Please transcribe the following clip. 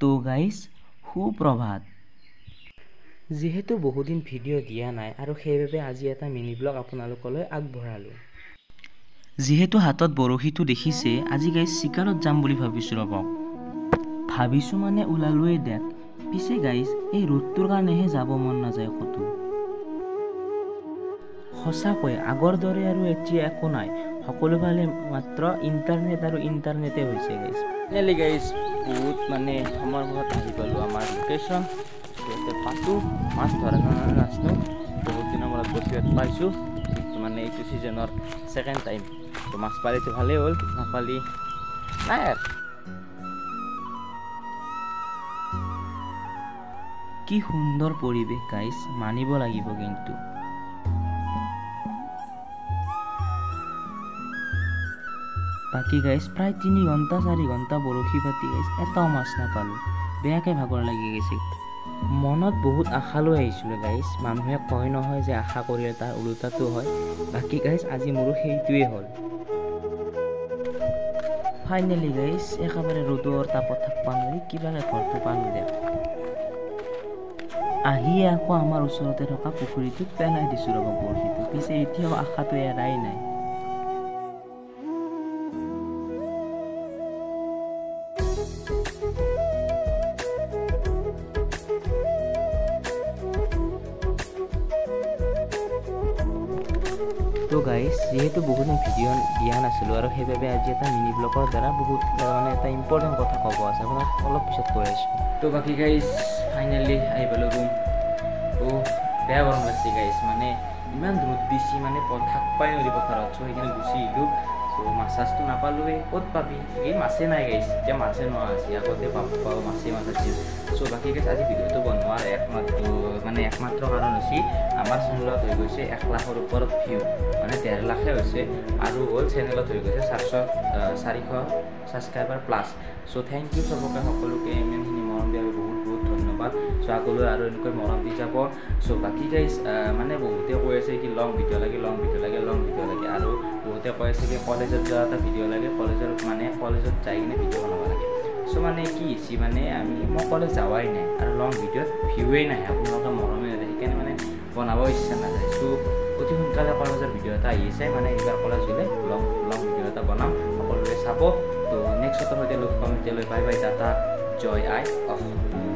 তো গাইজ সুপ্ৰভাত। যিহেতু বহুদিন ভিডিঅ' দিয়া নাই আৰু সেইবাবে আজি এটা মিনি ব্লগ আপোনালোকলৈ আগবঢ়ালোঁ। যিহেতু হাতত বৰশীটো দেখিছে, আজি গাইজ চিকাৰত যাম বুলি ভাবিছোঁ ৰ'ব। ভাবিছোঁ মানে ওলালোৱেই দেখ। পিছে গাইজ এই ৰ'দটোৰ কাৰণেহে যাব মন নাযায় ক'তো। সঁচাকৈ আগৰ দৰে আৰু এতিয়া একো নাই, সকলোফালে মাত্ৰ ইণ্টাৰনেট আৰু ইণ্টাৰনেটে হৈছে গাইজ। ফাইনেলি গাইজ বহুত মানে সময়ৰ মূৰত আহি পালোঁ আমাৰ লোকেশ্যন। ইয়াতে পাতোঁ মাছ ধৰাৰ কাৰণে নাচনো, বহুত দিনৰ মূৰত বছৰত পাইছোঁ, মানে এইটো ছিজনৰ ছেকেণ্ড টাইম। তো মাছ পালিটো ভালেই হ'ল, নাপালি নাই আৰু। কি সুন্দৰ পৰিৱেশ গাইজ, মানিব লাগিব কিন্তু। বাকী গাইজ প্ৰায় 3 ঘণ্টা 4 ঘণ্টা বৰশী পাতি গাইজ এটাও মাছ নাপালোঁ, বেয়াকৈ ভাগৰ লাগি গৈছে। মনত বহুত আশা লৈ আহিছিলোঁ গাইজ, মানুহে কয় নহয় যে আশা কৰিলে তাৰ ওলোটাটো হয়। বাকী গাইজ আজি মোৰো সেইটোৱেই হ'ল। ফাইনেলি গাইজ একেবাৰে ৰ'দৰ তাপত থাকিব নোৱাৰি কিবাকৈ ঘৰটো পালোঁ দে। আহিয়ে আকৌ আমাৰ ওচৰতে থকা পুখুৰীটোত পেলাই দিছোঁ ৰ'ব বৰশীটো। পিছে এতিয়াও আশাটো এৰাই নাই। তো গাইজ যিহেতু বহুদিন ভিডিঅ' দিয়া নাছিলোঁ আৰু সেইবাবে আজি এটা মিনি ব্লগৰ দ্বাৰা বহুত মানে এটা ইম্পৰ্টেণ্ট কথা ক'ব আছে, আপোনাক অলপ পিছত কৈ আছোঁ। তো বাকী গাইজ ফাইনেলি আহি পালোঁ ৰুম। তো বেয়া গৰম লাগছে গাইজ, মানে ইমান ৰ'দ দিছি, মানে থাকবাই নোৱাৰি পথাৰত। চ' সেইকাৰণে গুচি আহিলোঁ। চ' মাছ চাছটো নাপালোঁৱেই, ক'ত পাবি, এই মাছেই নাই গাইজ, এতিয়া মাছে নোহোৱা হৈছে। আগতে পাওঁ মাছেই মাছ আছিল। চ' বাকী গাইজ আজি ভিডিঅ'টো বনোৱাৰ একমাত্ৰ কাৰণ হৈছে আমাৰ চেনেলত হৈ গৈছে 1 লাখৰ ওপৰত ভিউ, মানে 1.5 লাখে হৈছে, আৰু হ'ল চেনেলত হৈ গৈছে 400 ছাবস্ক্ৰাইবাৰ প্লাছ। চ' থেংক ইউ চবকে, সকলোকে ইমানখিনি মৰম দিয়াৰ বহুত বহুত ধন্যবাদ। চ' আগলৈ আৰু এনেকৈ মৰম দি যাব। চ' বাকী গাইজ মানে বহুতে কৈ আছে কি লং ভিডিঅ' লাগে, লং ভিডিঅ' লাগে, লং ভিডিঅ' লাগে, আৰু বহুতে কৈ আছে কি কলেজত যোৱা এটা ভিডিঅ' লাগে, কলেজত যাই কিনে ভিডিঅ' বনাব লাগে। চ' মানে কি হৈছে, মানে মই কলেজ যাৱাই নাই আৰু লং ভিডিঅ'ত ভিউৱেই নাহে, আপোনালোকে মৰমে নাহে, সেইকাৰণে মানে বনাব ইচ্ছা নাযায়। চ' অতি সোনকালে কলেজৰ ভিডিঅ' এটা আহি আছে, মানে এইবাৰ কলেজ গ'লে লং ভিডিঅ' এটা বনাম, সকলোৱে চাব। তো নেক্সট সৈতে লগ পাম, এতিয়ালৈ বাই বাই, টাটা, জয় আই অসম।